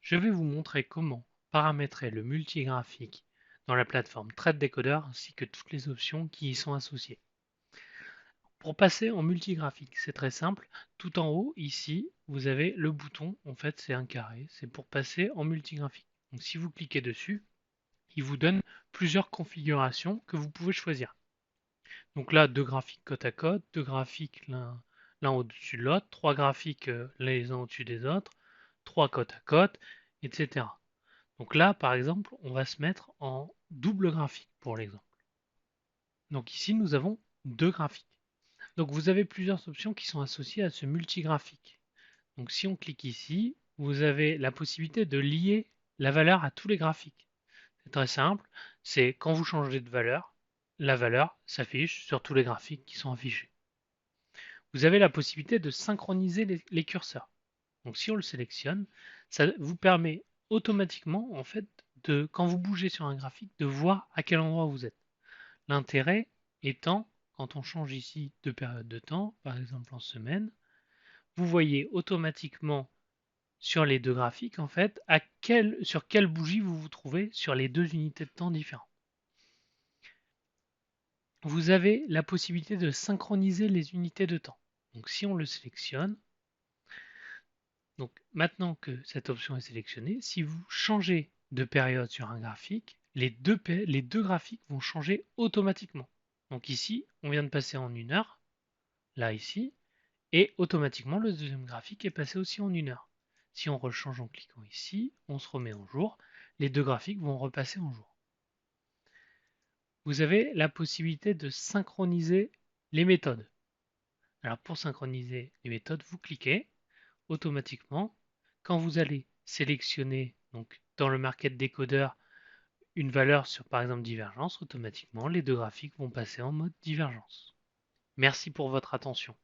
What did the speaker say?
Je vais vous montrer comment paramétrer le multigraphique dans la plateforme ThreadDecoder ainsi que toutes les options qui y sont associées. Pour passer en multigraphique, c'est très simple. Tout en haut, ici, vous avez le bouton, en fait c'est un carré, c'est pour passer en multigraphique. Donc si vous cliquez dessus, il vous donne plusieurs configurations que vous pouvez choisir. Donc là, deux graphiques côte à côte, deux graphiques l'un au-dessus de l'autre, trois graphiques les uns au-dessus des autres, trois côte à côte, etc. Donc là, par exemple, on va se mettre en double graphique pour l'exemple. Donc ici, nous avons deux graphiques. Donc vous avez plusieurs options qui sont associées à ce multigraphique. Donc si on clique ici, vous avez la possibilité de lier la valeur à tous les graphiques. C'est très simple, c'est quand vous changez de valeur, la valeur s'affiche sur tous les graphiques qui sont affichés. Vous avez la possibilité de synchroniser les curseurs. Donc si on le sélectionne, ça vous permet automatiquement, en fait, quand vous bougez sur un graphique, de voir à quel endroit vous êtes. L'intérêt étant, quand on change ici de période de temps, par exemple en semaine, vous voyez automatiquement sur les deux graphiques, en fait, sur quelle bougie vous vous trouvez sur les deux unités de temps différentes. Vous avez la possibilité de synchroniser les unités de temps. Donc si on le sélectionne, donc maintenant que cette option est sélectionnée, si vous changez de période sur un graphique, les deux graphiques vont changer automatiquement. Donc ici, on vient de passer en 1 heure, là ici, et automatiquement le deuxième graphique est passé aussi en 1 heure. Si on rechange en cliquant ici, on se remet en jour, les deux graphiques vont repasser en jour. Vous avez la possibilité de synchroniser les méthodes. Alors pour synchroniser les méthodes, vous cliquez automatiquement. Quand vous allez sélectionner donc dans le Market Decoder une valeur sur par exemple divergence, automatiquement les deux graphiques vont passer en mode divergence. Merci pour votre attention.